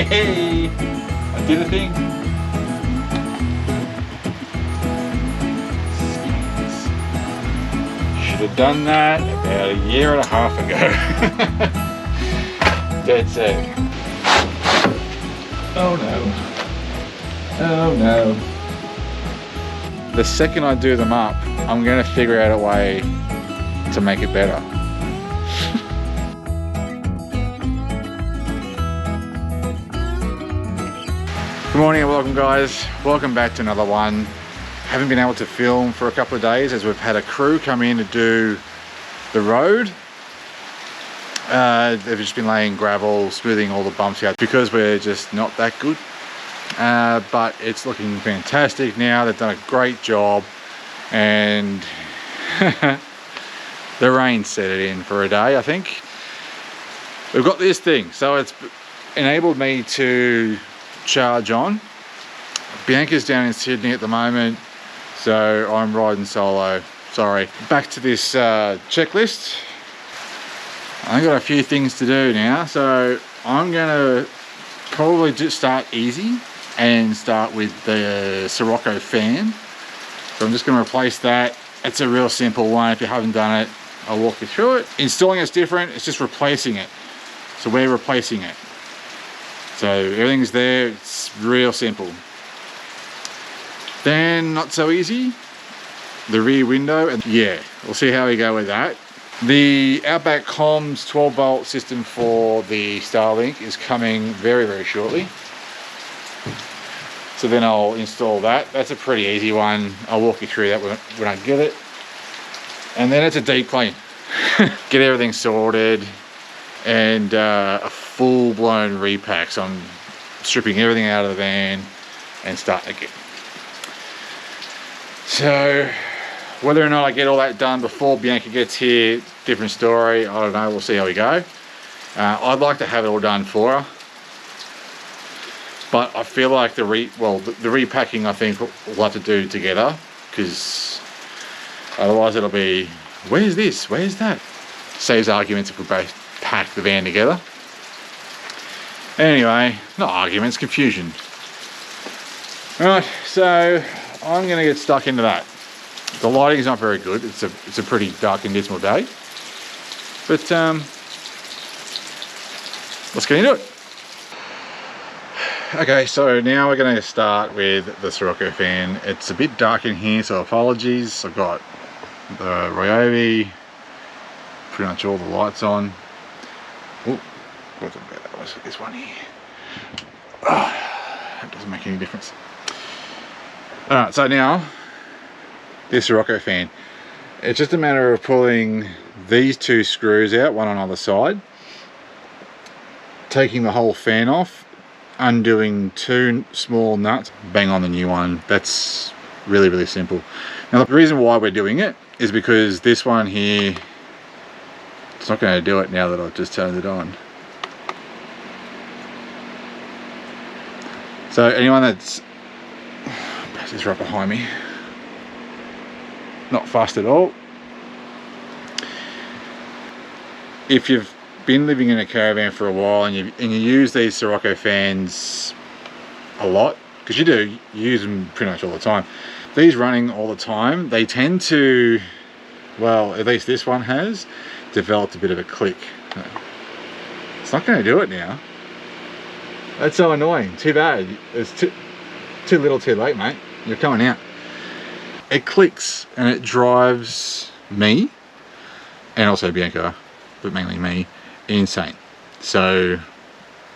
Hey, I did a thing. Should have done that about a year and a half ago. Dead set. Oh no. Oh no. The second I do them up, I'm going to figure out a way to make it better. Good morning and welcome guys. Welcome back to another one. Haven't been able to film for a couple of days as we've had a crew come in to do the road. They've just been laying gravel, smoothing all the bumps out because we're just not that good. But it's looking fantastic now. They've done a great job, and the rain set it in for a day. I think we've got this thing, so it's enabled me to charge on. Bianca's down in Sydney at the moment, so I'm riding solo. Sorry. Back to this checklist. I've got a few things to do now, so I'm gonna probably just start easy and start with the Sirocco fan. So I'm just going to replace that. It's a real simple one. If you haven't done it, I'll walk you through it. Installing it's different, it's just replacing it. So we're replacing it. So everything's there, it's real simple. Then not so easy, the rear window, and yeah, we'll see how we go with that. The Outback Comms 12 volt system for the Starlink is coming very, very shortly. So then I'll install that. That's a pretty easy one. I'll walk you through that when I get it. And then it's a deep clean. Get everything sorted and a full-blown repack. So I'm stripping everything out of the van and starting again. So whether or not I get all that done before Bianca gets here, different story. I don't know, we'll see how we go. I'd like to have it all done for her. But I feel like the repacking I think we'll have to do together, because otherwise it'll be, where's this, where's that? Saves arguments if we both pack the van together. Anyway, not arguments, confusion. Right, so I'm going to get stuck into that. The lighting's not very good, it's a pretty dark and dismal day. But let's get into it. Okay, so now we're going to start with the Sirocco fan. It's a bit dark in here, so apologies. I've got the Ryobi, pretty much all the lights on. Oh, what's about? Let's look at this one here. Oh, that doesn't make any difference. Alright, so now, this Sirocco fan. It's just a matter of pulling these two screws out, one on either side, taking the whole fan off, undoing two small nuts, bang on the new one. That's really, really simple. Now the reason why we're doing it is because this one here, it's not going to do it now that I've just turned it on. So anyone that's, perhaps it's right behind me, not fast at all. If you've been living in a caravan for a while and you use these Sirocco fans a lot, because you use them pretty much all the time, these running all the time, they tend to, well, at least this one has developed a bit of a click. It's not going to do it now. That's so annoying. Too bad. It's too little too late, mate. You're coming out. It clicks and it drives me, and also Bianca, but mainly me, insane. So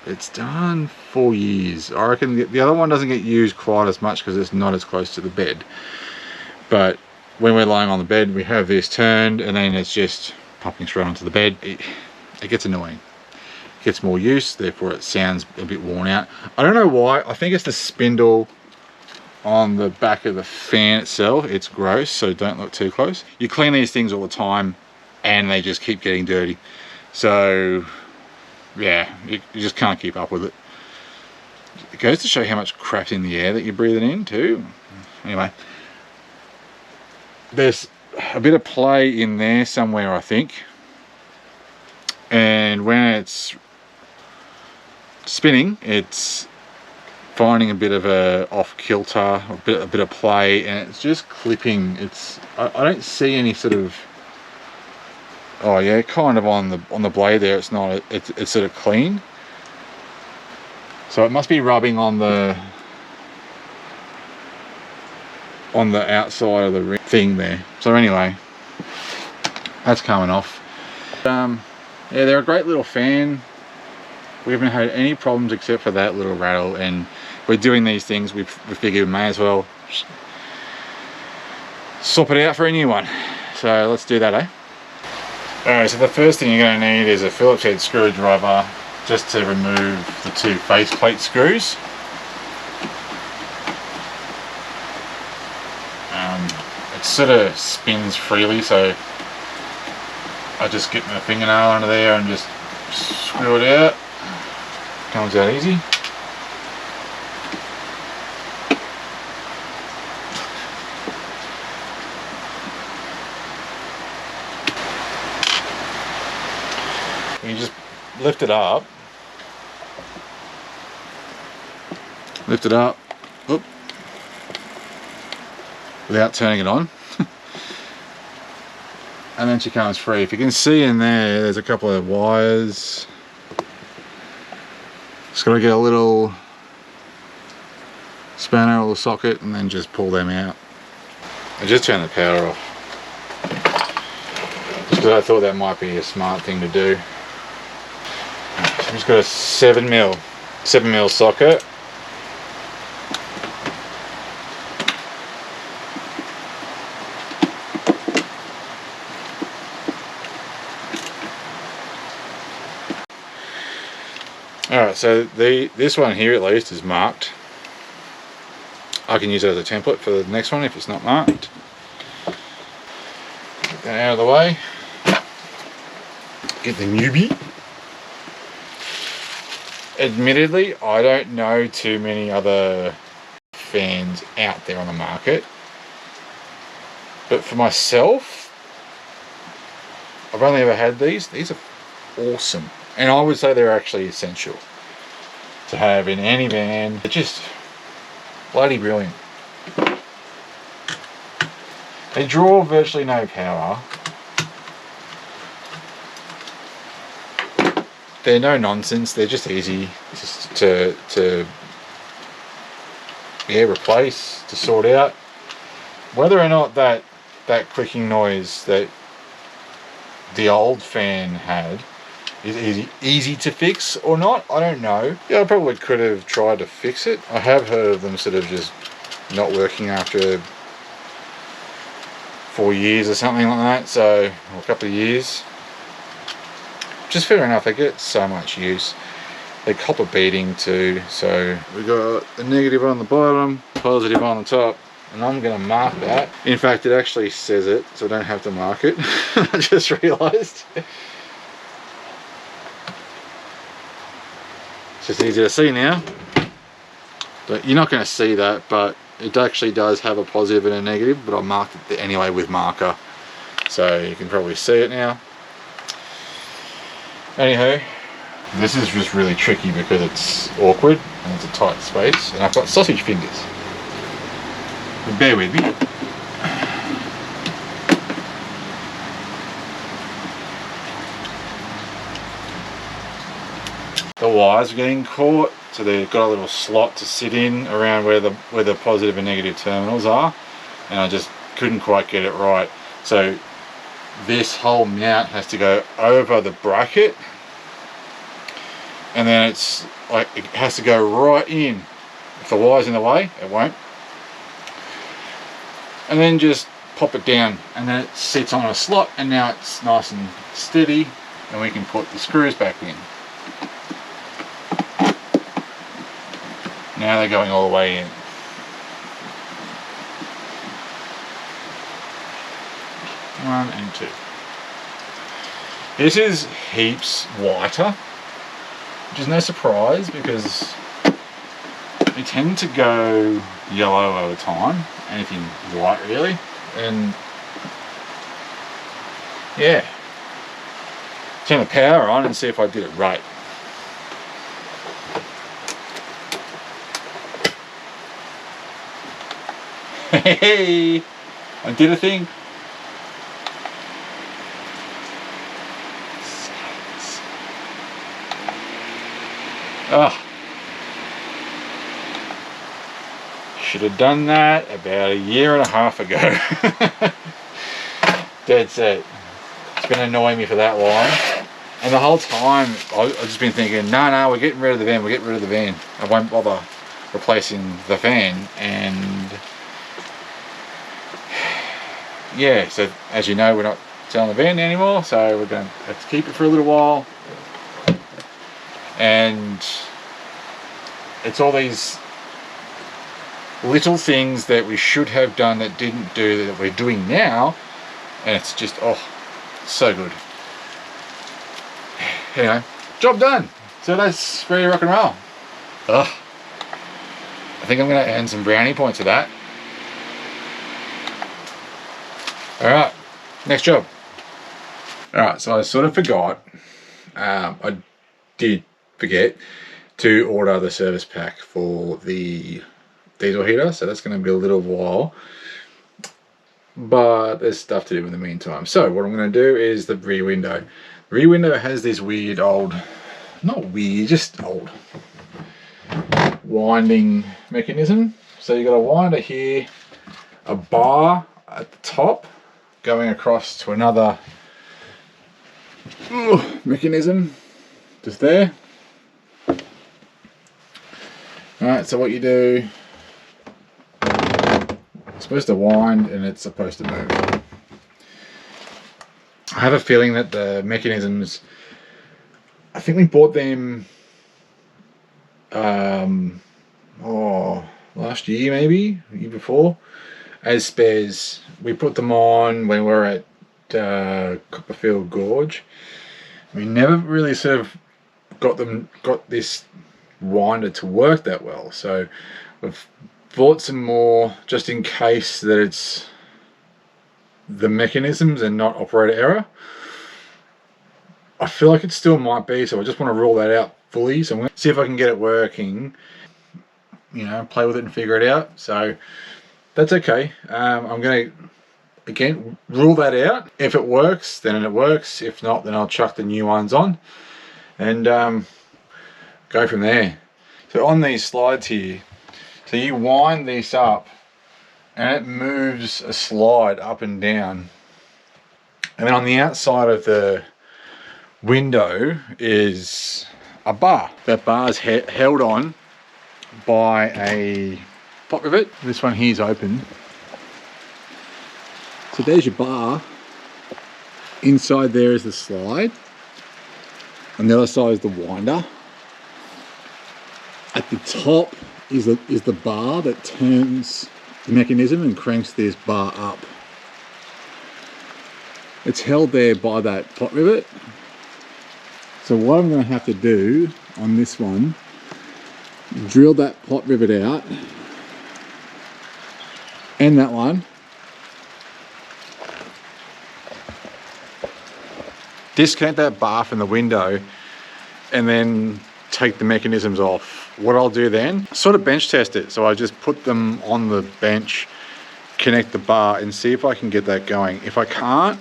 it's done 4 years. I reckon the other one doesn't get used quite as much because it's not as close to the bed, but when we're lying on the bed we have this turned and then it's just popping straight onto the bed. It gets annoying. It gets more use, therefore it sounds a bit worn out. I don't know why. I think it's the spindle on the back of the fan itself. It's gross, so don't look too close. You clean these things all the time and they just keep getting dirty. So yeah, you just can't keep up with it. It goes to show how much crap's in the air that you're breathing in too. Anyway, there's a bit of play in there somewhere, I think, and when it's spinning, it's finding a bit of a off kilter, a bit of play, and it's just clipping. I don't see any sort of, oh yeah, kind of on the blade there. It's not. It's sort of clean. So it must be rubbing on the outside of the thing there. So anyway, that's coming off. Yeah, they're a great little fan. We haven't had any problems except for that little rattle, and we're doing these things, we figured we may as well swap it out for a new one. So let's do that, eh? Alright, so the first thing you're going to need is a Phillips head screwdriver, just to remove the 2 faceplate screws. It sort of spins freely, so I just get my fingernail under there and just screw it out. Comes out easy. You just lift it up. Oop, without turning it on. And then she comes free. If you can see in there's a couple of wires. Just got to get a little spanner, a little socket, and then just pull them out. I just turned the power off, just because I thought that might be a smart thing to do. So I've just got a 7mm socket. Alright, so this one here at least is marked. I can use it as a template for the next one if it's not marked. Get that out of the way. Get the newbie. Admittedly, I don't know too many other fans out there on the market. But for myself, I've only ever had these. These are awesome. And I would say they're actually essential to have in any van. They're just bloody brilliant. They draw virtually no power. They're no nonsense. They're just easy just to replace, to sort out. Whether or not that clicking noise that the old fan had is easy to fix or not, I don't know. Yeah, I probably could have tried to fix it. I have heard of them sort of just not working after 4 years or something like that, so, or a couple of years. Just fair enough, they get so much use. They copper beading too, so we got a negative on the bottom, positive on the top, and I'm going to mark that. In fact, it actually says it, so I don't have to mark it. I just realised. It's just easy to see now. But you're not going to see that, but it actually does have a positive and a negative, but I marked it anyway with marker, so you can probably see it now. Anywho, this is just really tricky because it's awkward and it's a tight space, and I've got sausage fingers. But bear with me. The wires are getting caught, so they've got a little slot to sit in around where the positive and negative terminals are, and I just couldn't quite get it right. So this whole mount has to go over the bracket, and then it's like it has to go right in. If the wire's in the way, it won't. And then just pop it down, and then it sits on a slot, and now it's nice and steady, and we can put the screws back in. Now they're going all the way in. One and two. This is heaps whiter, which is no surprise because they tend to go yellow over time, anything white really, and yeah. Turn the power on and see if I did it right. Hey, I did a thing. Oh, should have done that about 1.5 years ago. Dead set. It's been annoying me for that long, and the whole time I've just been thinking, no, we're getting rid of the van. We're getting rid of the van. I won't bother replacing the van. And yeah, so as you know, we're not selling the van anymore, so we're going to have to keep it for a little while. And it's all these little things that we should have done that didn't do that we're doing now, and it's just, oh, so good. Anyway, job done. So that's ready to rock and roll. Ugh. I think I'm going to earn some brownie points for that. Alright, next job. Alright, so I sort of forgot, I did forget to order the service pack for the diesel heater, so that's going to be a little while, but there's stuff to do in the meantime. So what I'm going to do is the rear window. The rear window has this weird old, not weird, just old winding mechanism. So you got a winder here, a bar at the top going across to another mechanism just there. Alright, so what you do, it's supposed to wind and it's supposed to move. I have a feeling that the mechanisms, I think we bought them last year, maybe year before, as spares. We put them on when we were at Copperfield Gorge. We never really sort of got this winder to work that well, so we've bought some more just in case that it's the mechanisms and not operator error. I feel like it still might be, so I just want to rule that out fully. So I'm going to see if I can get it working, you know, play with it and figure it out. So that's okay. I'm going to again rule that out. If it works, then it works. If not, then I'll chuck the new ones on and go from there. So on these slides here, so you wind this up and it moves a slide up and down, and then on the outside of the window is a bar. That bar is held on by a pot rivet. This one here is open. So there's your bar. Inside there is the slide. On the other side is the winder. At the top is the bar that turns the mechanism and cranks this bar up. It's held there by that pot rivet. So what I'm going to have to do on this one, drill that pot rivet out, and that one, disconnect that bar from the window, and then take the mechanisms off. What I'll do then, sort of bench test it. So I just put them on the bench, connect the bar, and see if I can get that going. If I can't,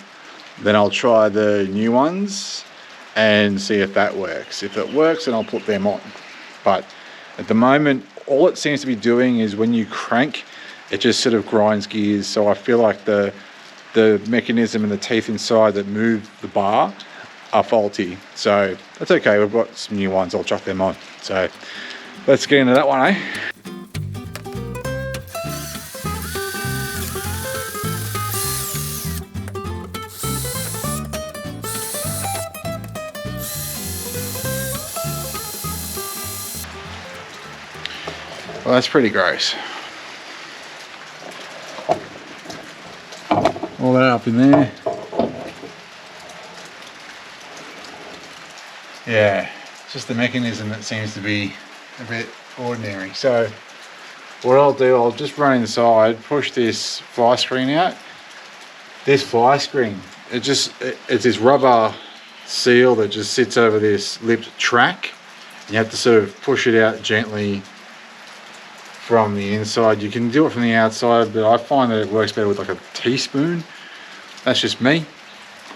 then I'll try the new ones and see if that works. If it works, then I'll put them on. But at the moment, all it seems to be doing is when you crank, it just sort of grinds gears. So I feel like the mechanism and the teeth inside that move the bar are faulty. So that's okay, we've got some new ones, I'll chuck them on. So let's get into that one, eh? Well, that's pretty gross. All that up in there. Yeah, it's just the mechanism that seems to be a bit ordinary. So what I'll do, I'll just run inside, push this fly screen out. This fly screen, it's this rubber seal that just sits over this lipped track. You have to sort of push it out gently from the inside. You can do it from the outside, but I find that it works better with like a teaspoon. That's just me.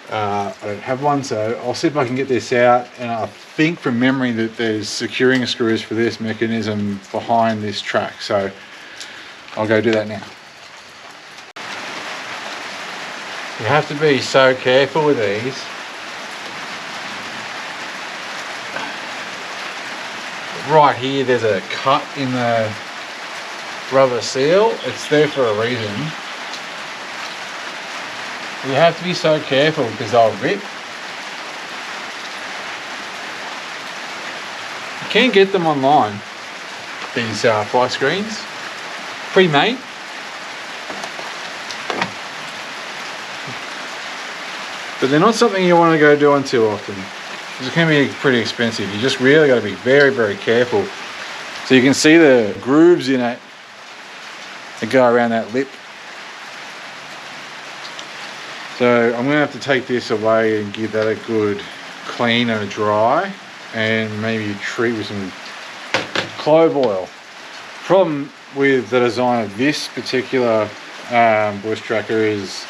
I don't have one, so I'll see if I can get this out. And I think from memory that there's securing screws for this mechanism behind this track, so I'll go do that now. You have to be so careful with these. Right here there's a cut in the rubber seal. It's there for a reason. You have to be so careful because they'll rip. You can get them online, these fly screens, pre-made. But they're not something you want to go doing too often, because it can be pretty expensive. You just really got to be very, very careful. So you can see the grooves in it that go around that lip. So I'm going to have to take this away and give that a good clean and a dry, and maybe treat with some clove oil. Problem with the design of this particular Bushtracker is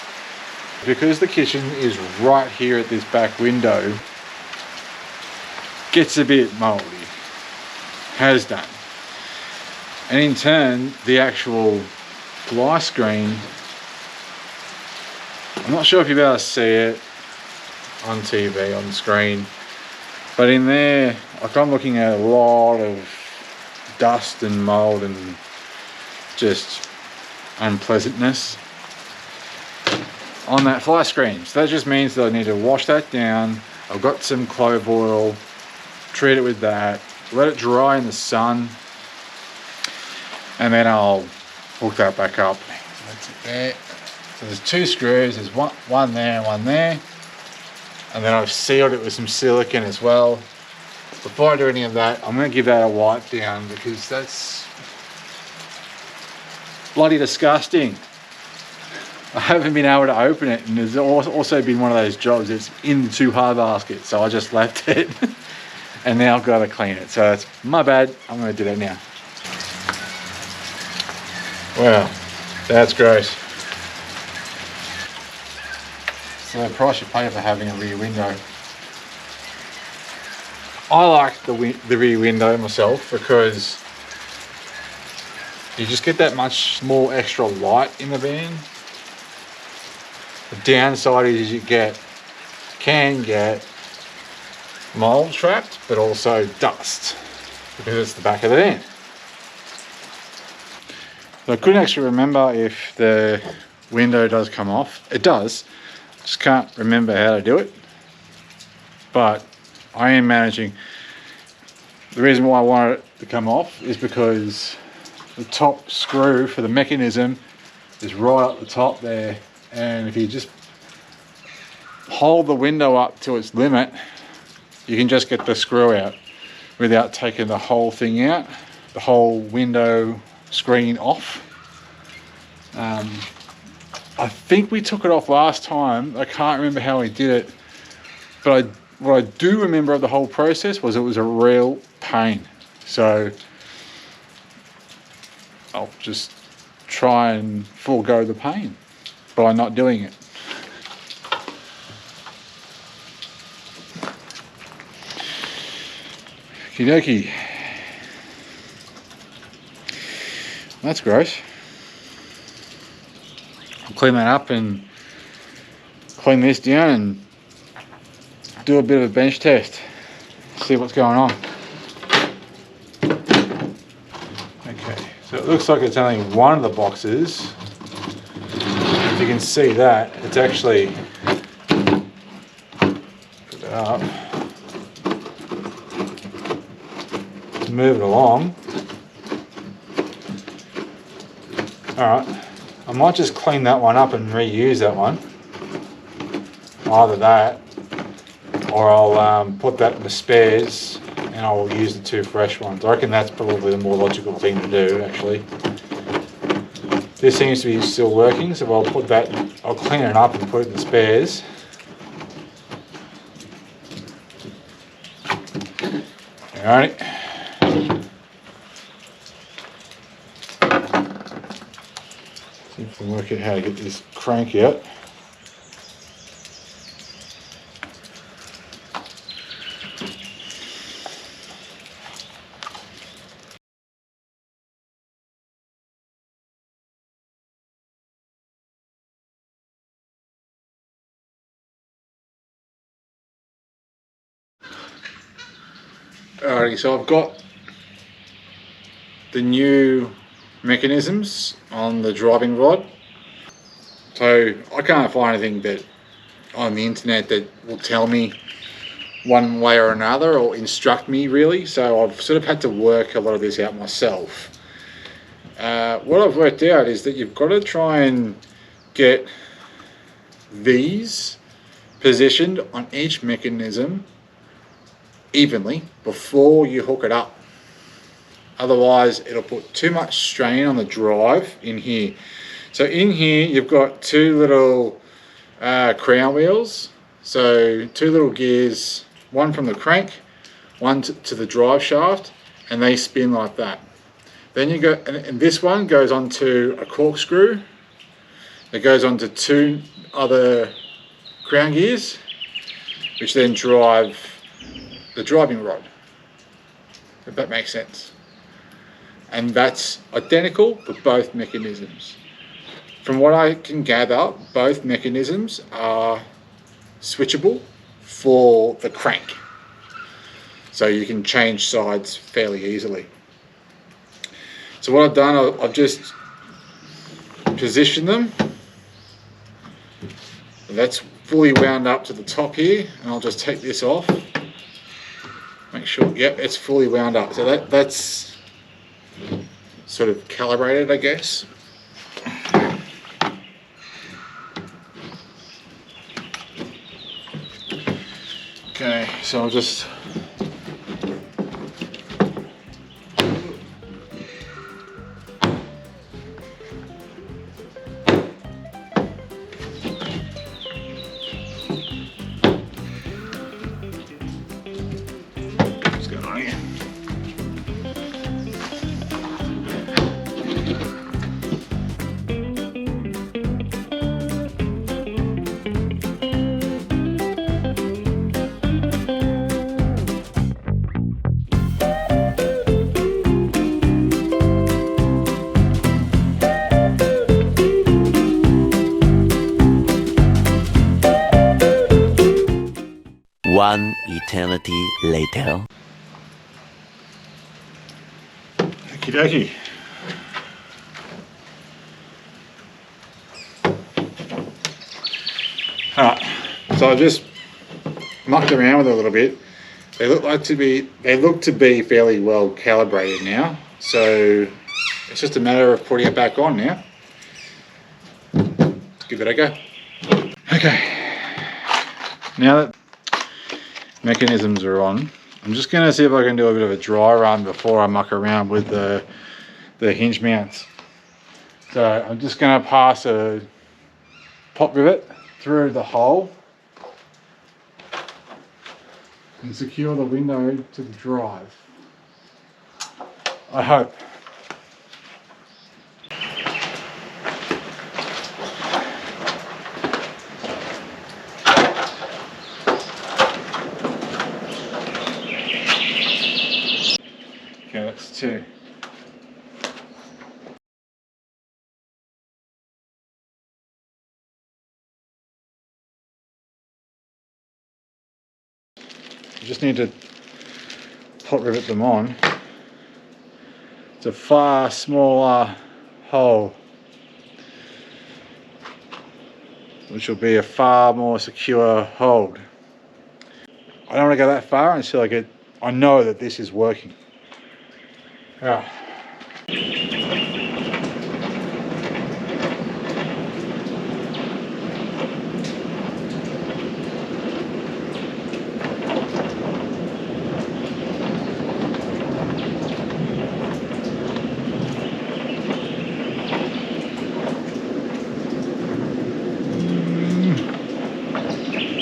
because the kitchen is right here at this back window, gets a bit moldy, has done, and in turn the actual fly screen, I'm not sure if you'll be able to see it on TV, on the screen, but in there, like, I'm looking at a lot of dust and mold and just unpleasantness on that fly screen. So that just means that I need to wash that down. I've got some clove oil, treat it with that, let it dry in the sun, and then I'll hook that back up. That's it there. So there's two screws, there's one there and one there, and then I've sealed it with some silicone as well. Before I do any of that, I'm going to give that a wipe down, because that's bloody disgusting. I haven't been able to open it, and there's also been one of those jobs, it's in the too hard basket, so I just left it and now I've got to clean it. So it's my bad, I'm going to do that now. Wow, that's gross. So the price you pay for having a rear window. I like the rear window myself, because you just get that much more extra light in the van. The downside is you can get mold trapped, but also dust, because it's the back of the van. So I couldn't actually remember if the window does come off. It does. Just can't remember how to do it, but I am managing. The reason why I want it to come off is because the top screw for the mechanism is right up the top there, and if you just hold the window up to its limit, you can just get the screw out without taking the whole thing out, the whole window screen off. I think we took it off last time. I can't remember how we did it, but what I do remember of the whole process was it was a real pain. So I'll just try and forego the pain by not doing it. Okie dokie. That's gross. I'll clean that up and clean this down and do a bit of a bench test, see what's going on. Okay, so it looks like it's only one of the boxes. If you can see that, it's actually, put that up, move it along. Alright, I might just clean that one up and reuse that one. Either that, or I'll put that in the spares and I'll use the two fresh ones. I reckon that's probably the more logical thing to do, actually. This seems to be still working, so I'll put that, I'll clean it up and put it in the spares. Alright. can work out how to get this crank out. Alrighty, so I've got the new mechanisms on the driving rod. So I can't find anything that on the internet that will tell me one way or another or instruct me really. So I've sort of had to work a lot of this out myself. What I've worked out is that you've got to try and get these positioned on each mechanism evenly before you hook it up. Otherwise it'll put too much strain on the drive in here. So in here you've got two little crown wheels, so two little gears, one from the crank, one to the drive shaft, and they spin like that. Then you go, and this one goes onto a corkscrew that goes onto two other crown gears, which then drive the driving rod, if that makes sense. And that's identical for both mechanisms. From what I can gather, both mechanisms are switchable for the crank, so you can change sides fairly easily. So what I've done, I've just positioned them. That's fully wound up to the top here, and I'll just take this off. Make sure, yep, it's fully wound up. So that's sort of calibrated, I guess. Okay, so I'll just One eternity later. okie dokie. Alright, so I just mucked around with it a little bit. They look to be fairly well calibrated now. So it's just a matter of putting it back on now. Let's give it a go. Okay. Now that mechanisms are on, I'm just going to see if I can do a bit of a dry run before I muck around with the hinge mounts. So I'm just going to pass a pop rivet through the hole and secure the window to the drive. I hope. Okay, that's two. You just need to hot rivet them on. It's a far smaller hole, which will be a far more secure hold. I don't want to go that far until I know that this is working. Yeah.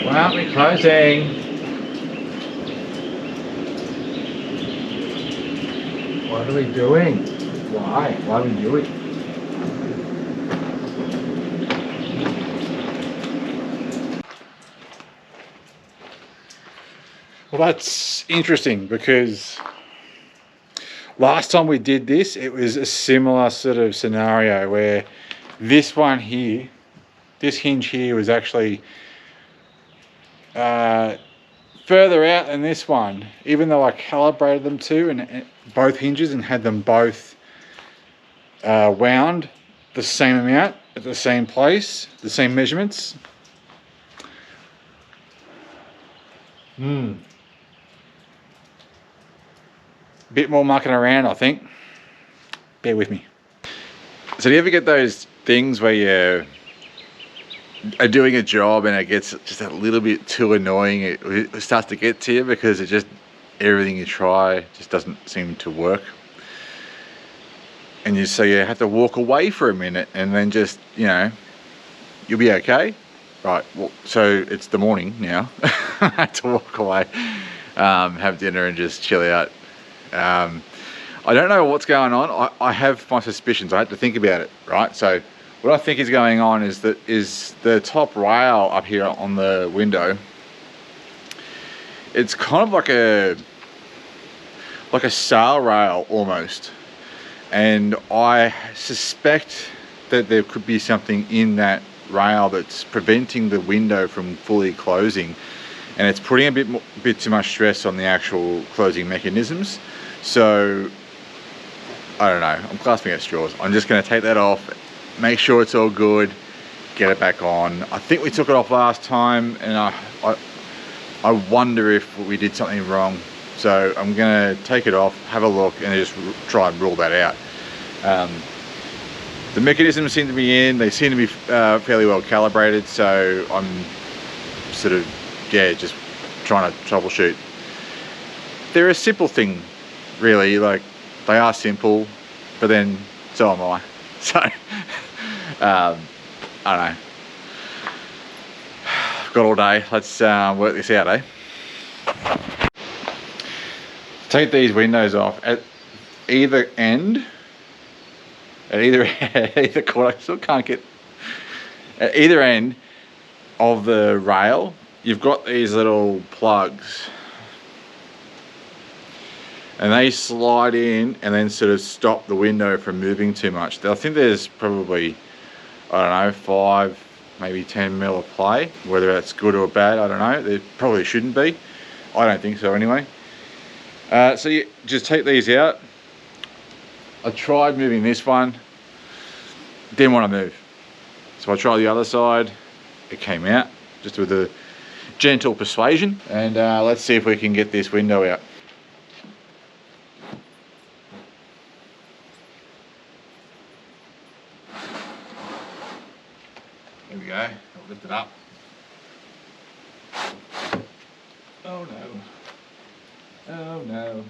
Why aren't we closing? What are we doing? Why? Why are we doing? Well, that's interesting because last time we did this, it was a similar sort of scenario where this one here, this hinge here was actually further out than this one, even though I calibrated them too, and both hinges, and had them both wound the same amount at the same place, the same measurements. Bit more mucking around, I think. Bear with me. So do you ever get those things where you are doing a job and it gets just a little bit too annoying? It starts to get to you because it just, everything you try just doesn't seem to work. And so you have to walk away for a minute and then just, you know, you'll be okay. Right, well, so it's the morning now. I had to walk away, have dinner and just chill out. I don't know what's going on. I have my suspicions. I had to think about it, right? So what I think is going on is that the top rail up here on the window, it's kind of like a sail rail almost. And I suspect that there could be something in that rail that's preventing the window from fully closing, and it's putting a bit too much stress on the actual closing mechanisms. So I don't know, I'm clasping at straws. I'm just going to take that off, make sure it's all good, get it back on. I think we took it off last time, and I wonder if we did something wrong. So I'm going to take it off, have a look, and just try and rule that out. The mechanisms seem to be in, they seem to be fairly well calibrated, so I'm sort of, yeah, just trying to troubleshoot. They're a simple thing, really, like, they are simple, but then so am I. So, I don't know. Got all day, let's work this out, eh? Take these windows off at either end. At either corner, I still can't get. At either end of the rail, you've got these little plugs, and they slide in and then sort of stop the window from moving too much. I think there's probably, I don't know, 5, maybe 10 mil of play. Whether that's good or bad, I don't know. There probably shouldn't be. I don't think so anyway. So you just take these out. I tried moving this one, didn't want to move. So I tried the other side, it came out, just with a gentle persuasion. And let's see if we can get this window out. There we go, I'll lift it up. Oh no. Oh no.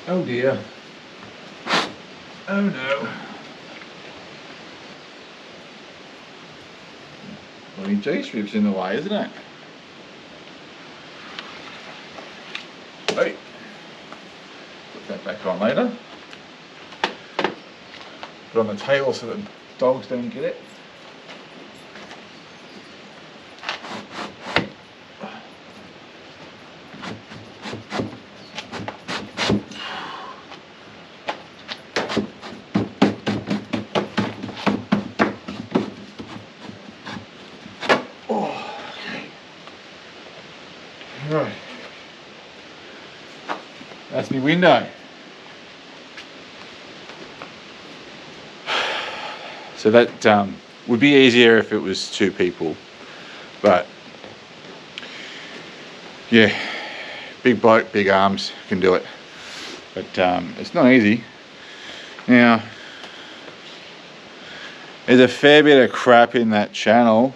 Oh dear. Oh no. Bloody G-strip's in the way, isn't it? Hey. Put that back on later. Put it on the table so that dogs don't get it. Right, that's my window. So that would be easier if it was 2 people, but yeah, big bloke, big arms can do it, but it's not easy. Now, there's a fair bit of crap in that channel.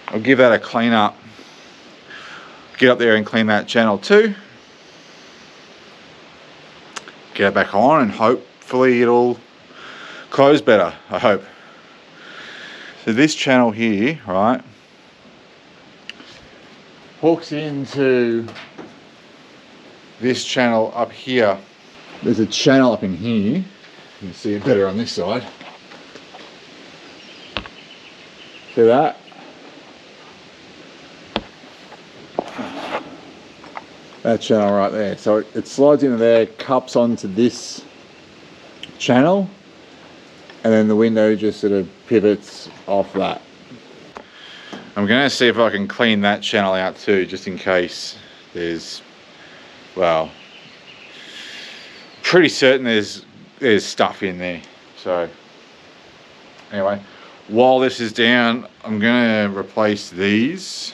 I'll give that a clean up. Get up there and clean that channel too. Get it back on and hopefully it'll close better, I hope. So this channel here, right, hooks into this channel up here. There's a channel up in here. You can see it better on this side. See that? That channel right there. So it slides into there, cups onto this channel, and then the window just sort of pivots off that. I'm going to see if I can clean that channel out too, just in case there's, well, pretty certain there's stuff in there. So anyway, while this is down, I'm going to replace these,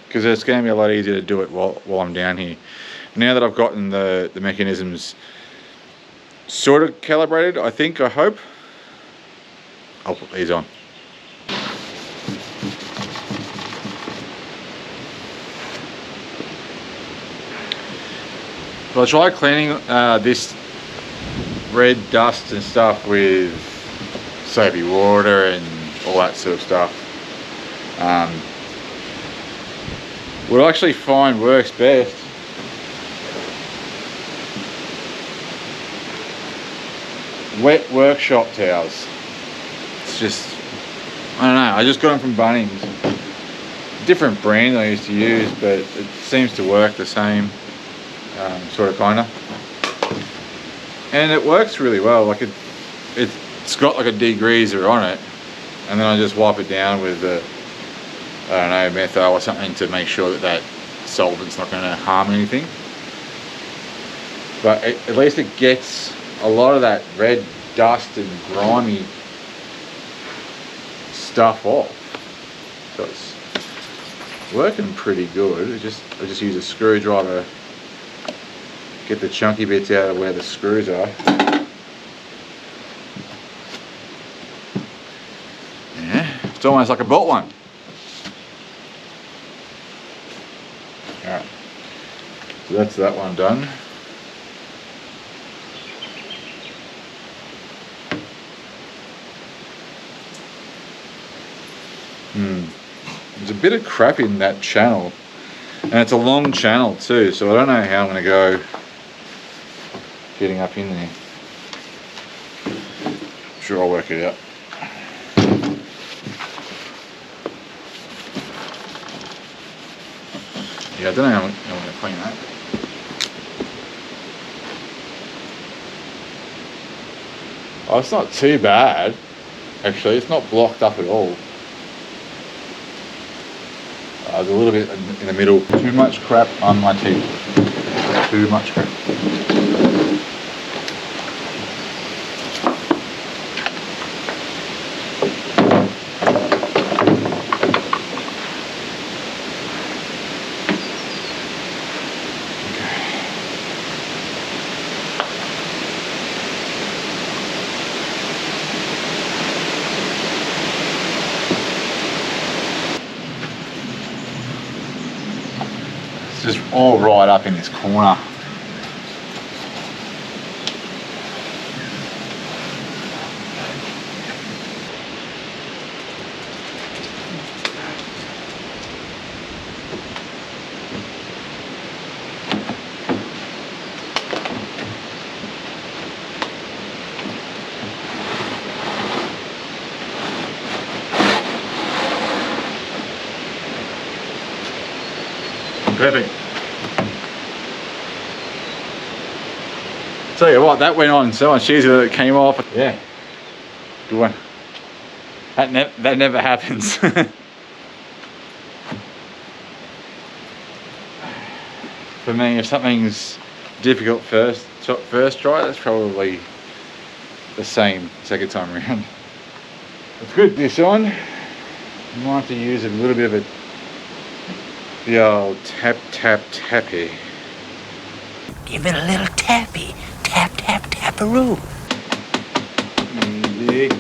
because it's going to be a lot easier to do it while I'm down here. Now that I've gotten the mechanisms sort of calibrated, I hope, I'll put these on. So I tried cleaning this red dust and stuff with soapy water and all that sort of stuff. What I actually find works best wet workshop towels. It's just, I don't know, I just got them from Bunnings. Different brand I used to use, but it seems to work the same, sort of kinda. And it works really well. Like it's got like a degreaser on it, and then I just wipe it down with a, I don't know, methyl or something to make sure that solvent's not going to harm anything. But at least it gets a lot of that red dust and grimy stuff off. So it's working pretty good. I just use a screwdriver, get the chunky bits out of where the screws are. Yeah, it's almost like I bought one. Alright, so that's that one done. There's a bit of crap in that channel, and it's a long channel too, so I don't know how I'm going to go getting up in there. I'm sure I'll work it out. Yeah, I don't know how I'm going to clean that. Oh, it's not too bad, actually. It's not blocked up at all. There's a little bit in the middle. Too much crap on my teeth. Too much crap. Just all right up in this corner. Perfect. Tell you what, that went on so much easier that it came off. Yeah, good one. That never happens. For me, if something's difficult first try, that's probably the same second time around. It's good. This on, you might have to use a little bit of the old tappy. Give it a little tappy. Tap-a-roo. Easy.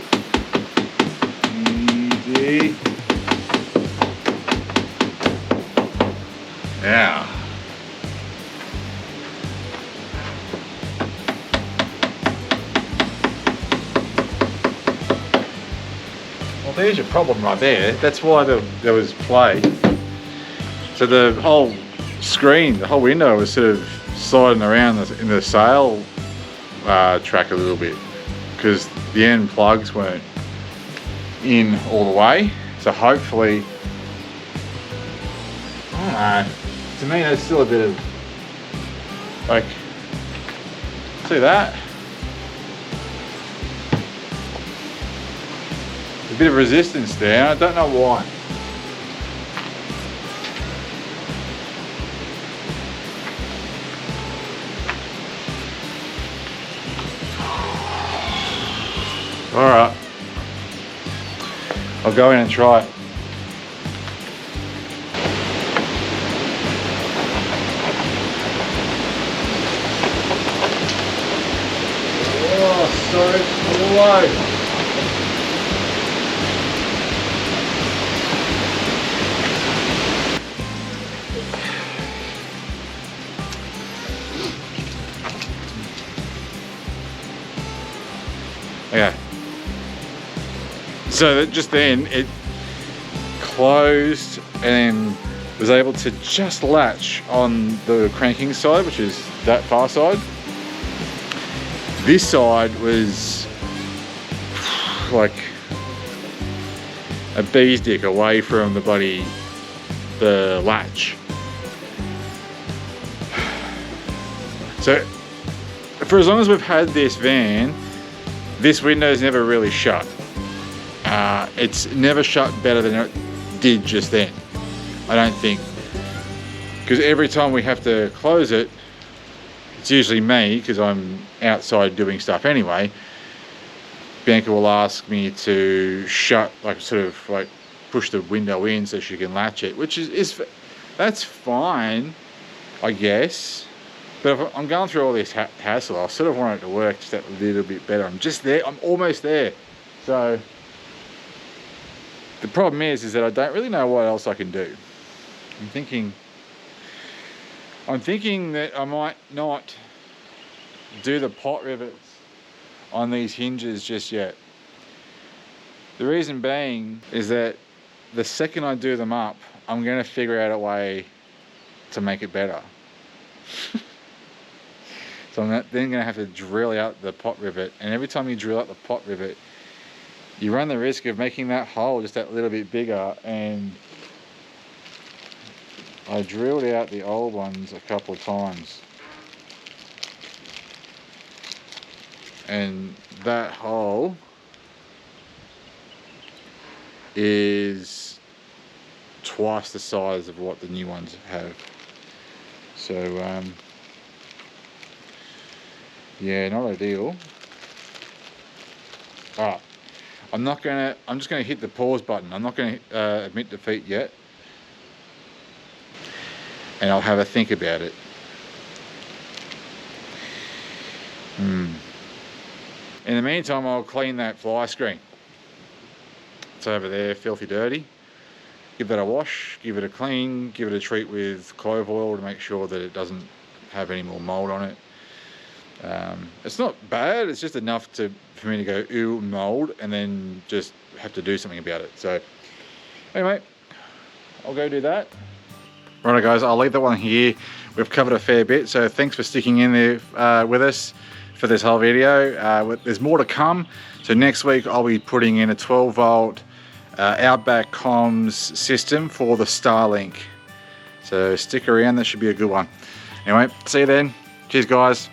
Easy. Yeah. Well, there's your problem right there. That's why there was play. So the whole screen, the whole window was sort of sliding around in the sail track a little bit, because the end plugs weren't in all the way. So hopefully, I don't know, to me there's still a bit of, like, see that? A bit of resistance there, I don't know why. Alright, I'll go in and try it. Oh, sorry, all the way. Okay. So just then it closed and was able to just latch on the cranking side, which is that far side. This side was like a bee's dick away from the latch. So for as long as we've had this van, this window's never really shut. It's never shut better than it did just then, I don't think. Because every time we have to close it, it's usually me, because I'm outside doing stuff anyway. Bianca will ask me to shut, like sort of like push the window in so she can latch it, which is that's fine, I guess. But if I'm going through all this hassle, I sort of want it to work just that little bit better. I'm just there, I'm almost there. So the problem is that I don't really know what else I can do. I'm thinking that I might not do the pot rivets on these hinges just yet. The reason being is that the second I do them up, I'm going to figure out a way to make it better. So I'm then going to have to drill out the pot rivet, and every time you drill out the pot rivet, you run the risk of making that hole just that little bit bigger. And I drilled out the old ones a couple of times, and that hole is twice the size of what the new ones have. So yeah, not ideal. Alright, I'm just gonna hit the pause button. I'm not gonna admit defeat yet, and I'll have a think about it. In the meantime, I'll clean that fly screen. It's over there, filthy dirty. Give that a wash, give it a clean, give it a treat with clove oil to make sure that it doesn't have any more mold on it. It's not bad, it's just enough for me to go, ew, mold, and then just have to do something about it. So anyway, I'll go do that. Right guys, I'll leave that one here. We've covered a fair bit, so thanks for sticking in there with us for this whole video. There's more to come. So next week I'll be putting in a 12 volt Outback comms system for the Starlink. So stick around, that should be a good one. Anyway, see you then. Cheers guys.